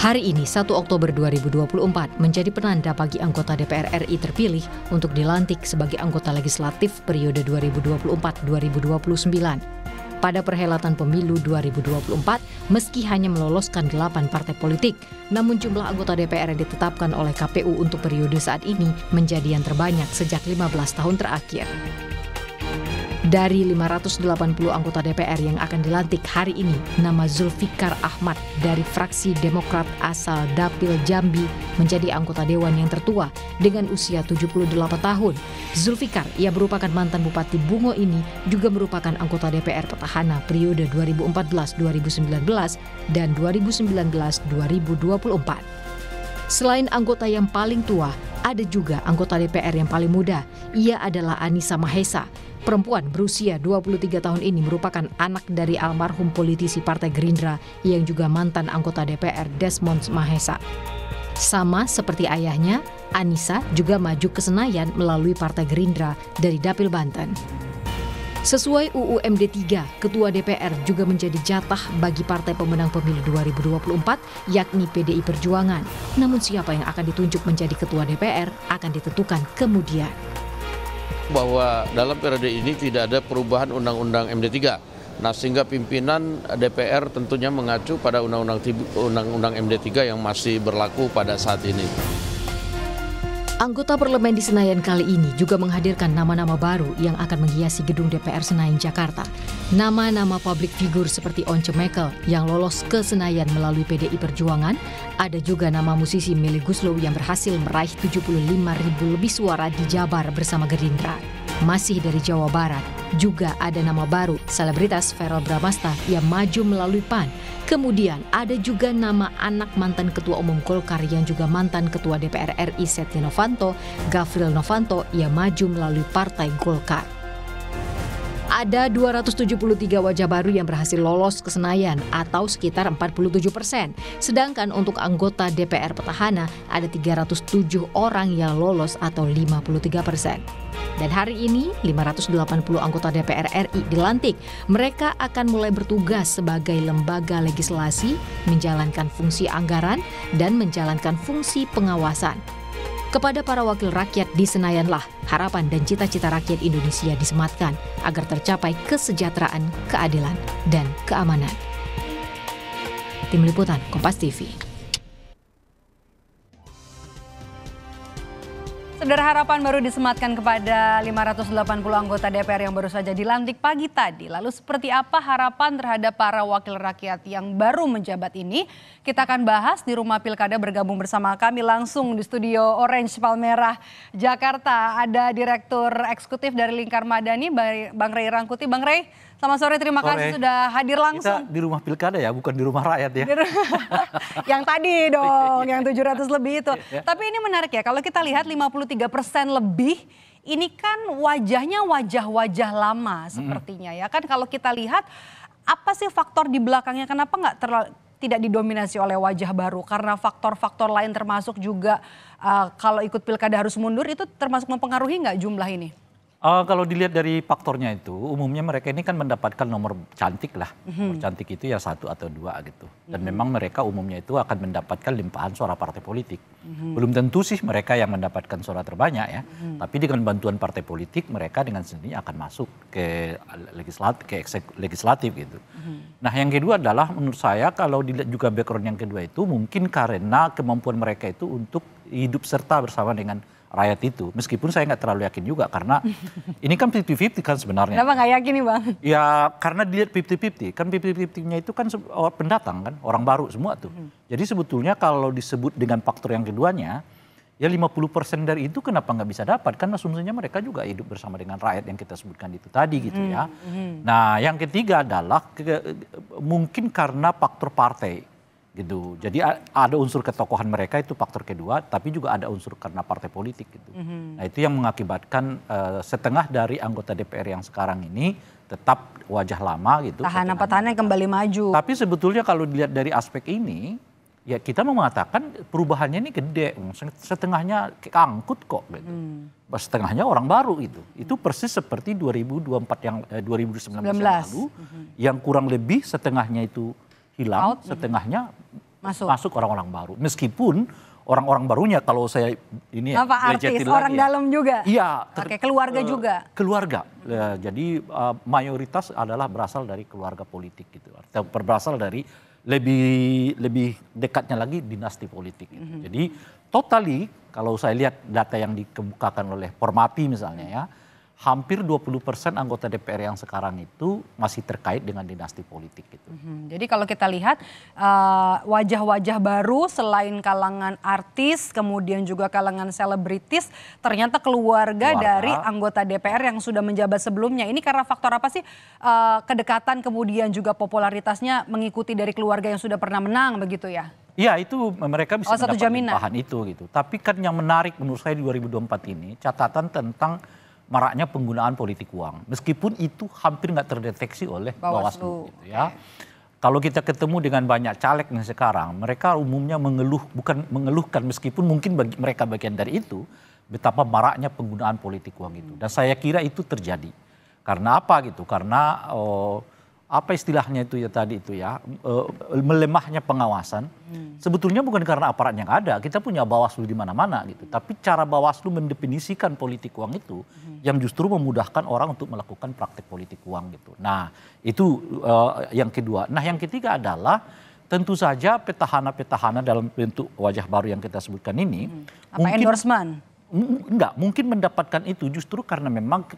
Hari ini, 1 Oktober 2024, menjadi penanda bagi anggota DPR RI terpilih untuk dilantik sebagai anggota legislatif periode 2024-2029. Pada perhelatan pemilu 2024, meski hanya meloloskan 8 partai politik, namun jumlah anggota DPR yang ditetapkan oleh KPU untuk periode saat ini menjadi yang terbanyak sejak 15 tahun terakhir. Dari 580 anggota DPR yang akan dilantik hari ini, nama Zulfikar Ahmad dari fraksi Demokrat asal Dapil Jambi menjadi anggota Dewan yang tertua dengan usia 78 tahun. Zulfikar, ia merupakan mantan Bupati Bungo ini, juga merupakan anggota DPR petahana periode 2014-2019 dan 2019-2024. Selain anggota yang paling tua, ada juga anggota DPR yang paling muda. Ia adalah Anissa Mahesa. Perempuan berusia 23 tahun ini merupakan anak dari almarhum politisi Partai Gerindra yang juga mantan anggota DPR Desmond Mahesa. Sama seperti ayahnya, Anissa juga maju ke Senayan melalui Partai Gerindra dari Dapil Banten. Sesuai UU MD 3, Ketua DPR juga menjadi jatah bagi partai pemenang pemilu 2024, yakni PDI Perjuangan. Namun siapa yang akan ditunjuk menjadi Ketua DPR akan ditentukan kemudian. Bahwa dalam periode ini tidak ada perubahan Undang-Undang MD 3. Nah, sehingga pimpinan DPR tentunya mengacu pada Undang-Undang MD 3 yang masih berlaku pada saat ini. Anggota parlemen di Senayan kali ini juga menghadirkan nama-nama baru yang akan menghiasi gedung DPR Senayan Jakarta. Nama-nama publik figur seperti Once Mekel yang lolos ke Senayan melalui PDI Perjuangan. Ada juga nama musisi Melly Goeslaw yang berhasil meraih 75.000 lebih suara di Jabar bersama Gerindra. Masih dari Jawa Barat, juga ada nama baru, selebritas Verrel Bramasta yang maju melalui PAN. Kemudian ada juga nama anak mantan Ketua Umum Golkar yang juga mantan Ketua DPR RI Setia Novanto, Gafril Novanto, yang maju melalui Partai Golkar. Ada 273 wajah baru yang berhasil lolos ke Senayan atau sekitar 47%. Sedangkan untuk anggota DPR petahana ada 307 orang yang lolos atau 53%. Dan hari ini 580 anggota DPR RI dilantik. Mereka akan mulai bertugas sebagai lembaga legislasi, menjalankan fungsi anggaran, dan menjalankan fungsi pengawasan. Kepada para wakil rakyat di Senayanlah harapan dan cita-cita rakyat Indonesia disematkan agar tercapai kesejahteraan, keadilan, dan keamanan. Tim Liputan Kompas TV. Saudara, harapan baru disematkan kepada 580 anggota DPR yang baru saja dilantik pagi tadi. Lalu seperti apa harapan terhadap para wakil rakyat yang baru menjabat ini? Kita akan bahas di Rumah Pilkada, bergabung bersama kami langsung di studio Orange Palmerah, Jakarta. Ada Direktur Eksekutif dari Lingkar Madani, Bang Ray Rangkuti. Bang Ray, selamat sore, terima kasih sudah hadir langsung. Kita di Rumah Pilkada ya, bukan di Rumah Rakyat ya. Yang tadi dong, yang 700 lebih itu. Tapi ini menarik ya, kalau kita lihat 53% lebih, ini kan wajahnya wajah-wajah lama sepertinya ya kan. Kalau kita lihat, apa sih faktor di belakangnya, kenapa tidak didominasi oleh wajah baru? Karena faktor-faktor lain termasuk juga kalau ikut pilkada harus mundur, itu termasuk mempengaruhi nggak jumlah ini? Kalau dilihat dari faktornya itu, umumnya mereka ini kan mendapatkan nomor cantik lah. Nomor cantik itu ya 1 atau 2 gitu. Dan memang mereka umumnya itu akan mendapatkan limpahan suara partai politik. Belum tentu sih mereka yang mendapatkan suara terbanyak ya. Tapi dengan bantuan partai politik mereka dengan sendirinya akan masuk ke legislatif gitu. Nah, yang kedua adalah menurut saya kalau dilihat juga background yang kedua itu mungkin karena kemampuan mereka itu untuk hidup serta bersama dengan rakyat itu. Meskipun saya nggak terlalu yakin juga karena ini kan 50-50 kan sebenarnya. Kenapa nggak yakin nih Bang? Ya karena dilihat 50-50. Kan 50-50-nya itu kan pendatang kan, orang baru semua tuh. Jadi sebetulnya kalau disebut dengan faktor yang keduanya, ya 50% dari itu kenapa nggak bisa dapat? Kan asumsinya mereka juga hidup bersama dengan rakyat yang kita sebutkan itu tadi gitu ya. Nah, yang ketiga adalah mungkin karena faktor partai. Gitu. Jadi ada unsur ketokohan mereka, itu faktor kedua, tapi juga ada unsur karena partai politik gitu. Nah, itu yang mengakibatkan setengah dari anggota DPR yang sekarang ini tetap wajah lama gitu. Petahana yang kembali maju. Tapi sebetulnya kalau dilihat dari aspek ini, ya kita mau mengatakan perubahannya ini gede, setengahnya kangkut kok gitu. Setengahnya orang baru gitu. Itu persis seperti 2024 yang 2019 yang lalu, yang kurang lebih setengahnya itu hilang, setengahnya masuk orang-orang baru. Meskipun orang-orang barunya kalau saya ini artis, orang dalam juga? Iya. Oke, keluarga juga? Keluarga. Jadi mayoritas adalah berasal dari keluarga politik gitu. Atau berasal dari lebih dekatnya lagi dinasti politik gitu. Jadi totally kalau saya lihat data yang dikemukakan oleh Formapi misalnya ya, hampir 20% anggota DPR yang sekarang itu masih terkait dengan dinasti politik gitu. Jadi kalau kita lihat wajah-wajah baru selain kalangan artis, kemudian juga kalangan selebritis, ternyata keluarga dari anggota DPR yang sudah menjabat sebelumnya. Ini karena faktor apa sih kedekatan kemudian juga popularitasnya mengikuti dari keluarga yang sudah pernah menang begitu ya? Iya, itu mereka bisa mendapat limpahan itu gitu. Tapi kan yang menarik menurut saya di 2024 ini catatan tentang maraknya penggunaan politik uang. Meskipun itu hampir nggak terdeteksi oleh Bawaslu gitu ya. Kalau kita ketemu dengan banyak caleg yang sekarang, mereka umumnya bukan mengeluhkan meskipun mungkin mereka bagian dari itu, betapa maraknya penggunaan politik uang itu. Dan saya kira itu terjadi. Karena apa gitu? Karena apa istilahnya itu ya tadi itu ya, melemahnya pengawasan. Sebetulnya bukan karena aparat yang ada, kita punya Bawaslu di mana-mana gitu. Tapi cara Bawaslu mendefinisikan politik uang itu yang justru memudahkan orang untuk melakukan praktek politik uang gitu. Nah itu yang kedua. Nah yang ketiga adalah tentu saja petahana-petahana dalam bentuk wajah baru yang kita sebutkan ini. Apa endorsement? Enggak, mungkin mendapatkan itu justru karena memang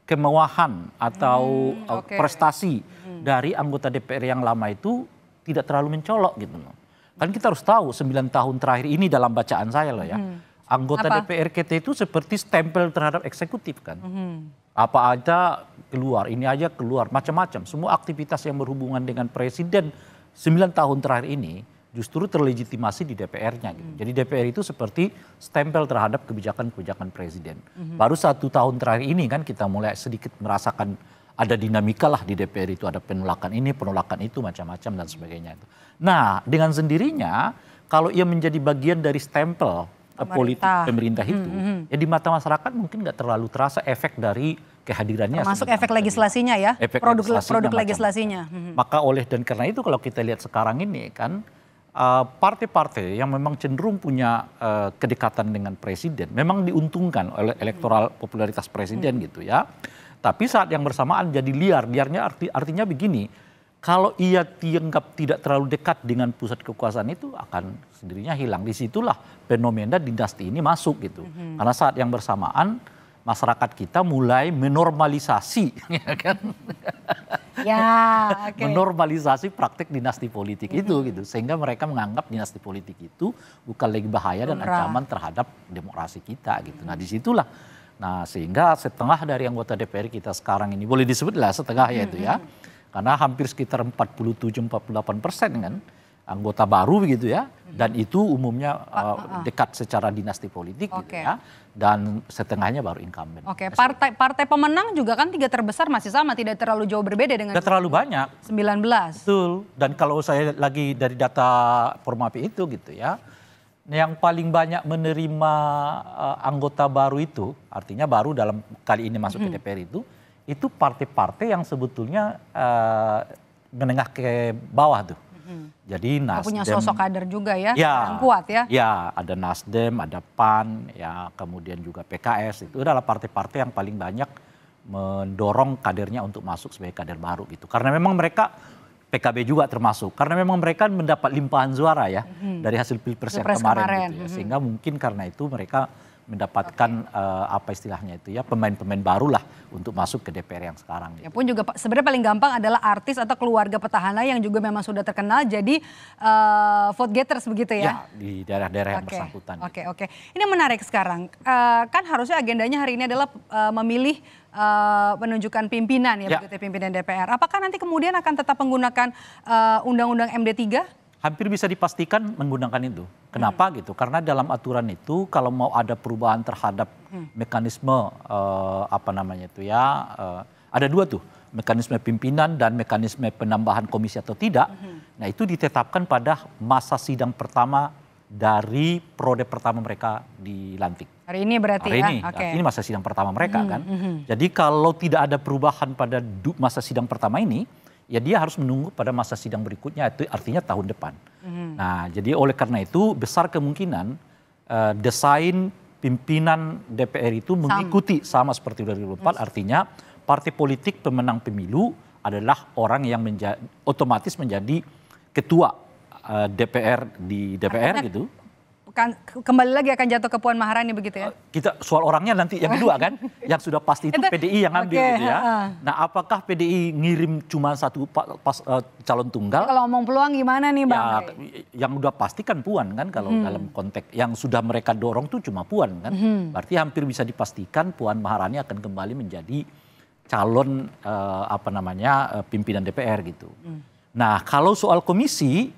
kemewahan atau prestasi dari anggota DPR yang lama itu tidak terlalu mencolok gitu loh. Kan kita harus tahu 9 tahun terakhir ini dalam bacaan saya loh ya. Anggota DPR kita itu seperti stempel terhadap eksekutif kan. Apa aja keluar, ini aja keluar, macam-macam. Semua aktivitas yang berhubungan dengan presiden 9 tahun terakhir ini justru terlegitimasi di DPR-nya gitu. Jadi DPR itu seperti stempel terhadap kebijakan-kebijakan presiden. Baru 1 tahun terakhir ini kan kita mulai sedikit merasakan ada dinamika lah di DPR itu, ada penolakan ini, penolakan itu, macam-macam dan sebagainya itu. Nah, dengan sendirinya kalau ia menjadi bagian dari stempel politik pemerintah itu, ya di mata masyarakat mungkin nggak terlalu terasa efek dari kehadirannya. Termasuk efek legislasinya ya, produk legislasinya. Maka dan karena itu kalau kita lihat sekarang ini kan, partai-partai yang memang cenderung punya kedekatan dengan presiden memang diuntungkan oleh elektoral popularitas presiden gitu ya. Tapi saat yang bersamaan jadi liar. Liarnya artinya begini, kalau ia dianggap tidak terlalu dekat dengan pusat kekuasaan itu akan sendirinya hilang. Disitulah fenomena dinasti ini masuk gitu. Karena saat yang bersamaan masyarakat kita mulai menormalisasi, ya kan? Menormalisasi praktek dinasti politik itu gitu, sehingga mereka menganggap dinasti politik itu bukan lagi bahaya dan ancaman terhadap demokrasi kita gitu. Nah disitulah, sehingga setengah dari anggota DPR kita sekarang ini boleh disebutlah setengah ya itu ya, karena hampir sekitar 47-48% kan anggota baru begitu ya, dan itu umumnya dekat secara dinasti politik gitu ya, dan setengahnya baru incumbent. Partai pemenang juga kan 3 terbesar masih sama, tidak terlalu jauh berbeda dengan. Tidak terlalu banyak. 19. Betul. Dan kalau saya lagi dari data Formapi itu gitu ya, yang paling banyak menerima anggota baru itu, artinya baru dalam kali ini masuk ke DPR itu partai-partai yang sebetulnya menengah ke bawah tuh. Jadi Nasdem punya sosok kader juga ya, yang kuat ya. Ya, ada Nasdem, ada PAN, ya kemudian juga PKS. Itu adalah partai-partai yang paling banyak mendorong kadernya untuk masuk sebagai kader baru gitu. Karena memang mereka, PKB juga termasuk, karena memang mereka mendapat limpahan suara ya dari hasil Pilpres yang kemarin. Gitu ya. Sehingga mungkin karena itu mereka mendapatkan apa istilahnya itu ya, pemain-pemain baru lah untuk masuk ke DPR yang sekarang. Gitu. Ya pun juga sebenarnya paling gampang adalah artis atau keluarga petahana yang juga memang sudah terkenal jadi vote getters begitu ya? Ya, di daerah-daerah yang bersangkutan. Oke. Ini menarik sekarang. Kan harusnya agendanya hari ini adalah memilih penunjukan pimpinan ya, begitu pimpinan DPR. Apakah nanti kemudian akan tetap menggunakan undang-undang MD3? Hampir bisa dipastikan menggunakan itu. Kenapa gitu? Karena dalam aturan itu kalau mau ada perubahan terhadap mekanisme ada 2 tuh, mekanisme pimpinan dan mekanisme penambahan komisi atau tidak. Nah itu ditetapkan pada masa sidang pertama dari periode pertama mereka dilantik. Hari ini berarti ini masa sidang pertama mereka kan. Jadi kalau tidak ada perubahan pada masa sidang pertama ini, ya dia harus menunggu pada masa sidang berikutnya, itu artinya tahun depan. Nah, jadi oleh karena itu besar kemungkinan desain pimpinan DPR itu mengikuti sama seperti 2024, artinya partai politik pemenang pemilu adalah orang yang otomatis menjadi ketua DPR di DPR gitu. Kembali lagi akan jatuh ke Puan Maharani begitu ya? Kita soal orangnya nanti yang kedua kan, yang sudah pasti itu PDI yang ambil gitu ya. Nah, apakah PDI ngirim cuma satu calon tunggal? Kalau ngomong peluang gimana nih Bang? Ya, yang udah pasti kan Puan kan kalau dalam konteks yang sudah mereka dorong tuh cuma Puan kan. Berarti hampir bisa dipastikan Puan Maharani akan kembali menjadi calon pimpinan DPR gitu. Nah, kalau soal komisi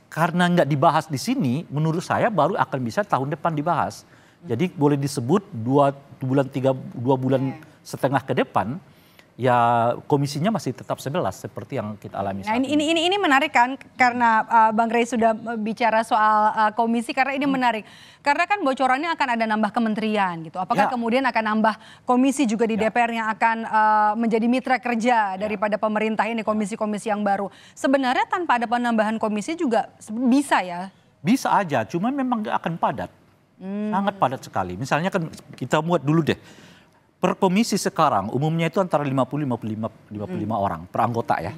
karena nggak dibahas di sini, menurut saya baru akan bisa tahun depan dibahas. Jadi boleh disebut 2 bulan setengah ke depan, ya komisinya masih tetap 11 seperti yang kita alami saat ini. Nah ini menarik kan, karena Bang Rey sudah bicara soal komisi, karena ini menarik. Karena kan bocorannya akan ada nambah kementerian gitu. Apakah kemudian akan nambah komisi juga di DPR yang akan menjadi mitra kerja daripada pemerintah ini, komisi-komisi yang baru. Sebenarnya tanpa ada penambahan komisi juga bisa ya? Bisa aja, cuma memang nggak akan padat. Sangat padat sekali. Misalnya kan kita muat dulu deh. Per komisi sekarang umumnya itu antara 50-55 orang per anggota ya.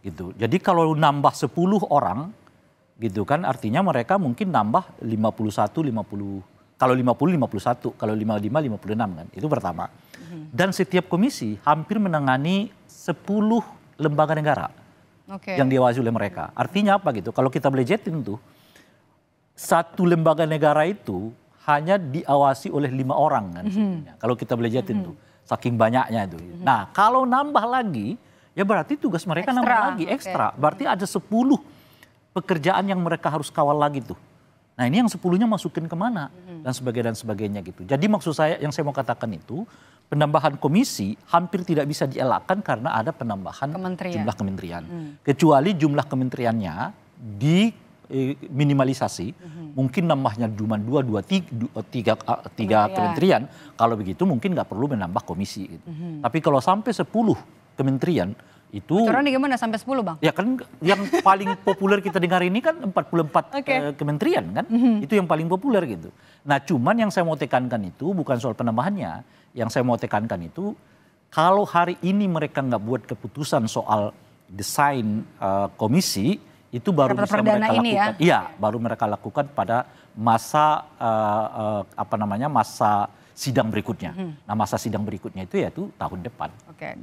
Gitu. Jadi kalau nambah 10 orang gitu kan artinya mereka mungkin nambah 51 50. Kalau 50 51, kalau 55 56 kan. Itu pertama. Dan setiap komisi hampir menangani 10 lembaga negara. Yang diawasi oleh mereka. Artinya apa gitu? Kalau kita belejetin tuh satu lembaga negara itu hanya diawasi oleh 5 orang kan. Kalau kita belajarin tuh, saking banyaknya itu. Nah, kalau nambah lagi, ya berarti tugas mereka nambah lagi ekstra. Berarti ada 10 pekerjaan yang mereka harus kawal lagi tuh. Nah, ini yang 10-nya masukin kemana dan sebagainya gitu. Jadi maksud saya yang saya mau katakan itu penambahan komisi hampir tidak bisa dielakkan karena ada penambahan jumlah kementerian. Kecuali jumlah kementeriannya minimalisasi, mungkin nambahnya cuma 3 kementerian, kalau begitu mungkin nggak perlu menambah komisi gitu. Tapi kalau sampai 10 kementerian itu bocorannya gimana sampai 10 Bang? Ya kan yang paling populer kita dengar ini kan 44 kementerian kan, itu yang paling populer gitu. Nah cuman yang saya mau tekankan itu bukan soal penambahannya, yang saya mau tekankan itu kalau hari ini mereka nggak buat keputusan soal desain komisi, itu baru bisa mereka lakukan. Iya, baru mereka lakukan pada masa masa sidang berikutnya. Nah, masa sidang berikutnya itu yaitu tahun depan.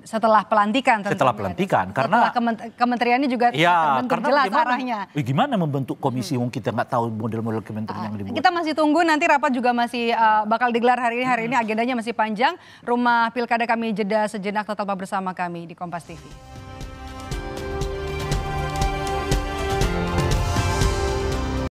Setelah pelantikan tentunya. Setelah pelantikan karena kementeriannya juga terbentuk jelas arahnya. Gimana membentuk komisi yang kita nggak tahu model-model kementerian yang dibuat. Kita masih tunggu, nanti rapat juga masih bakal digelar hari ini. Hari ini agendanya masih panjang. Rumah Pilkada kami jeda sejenak, tetaplah bersama kami di Kompas TV.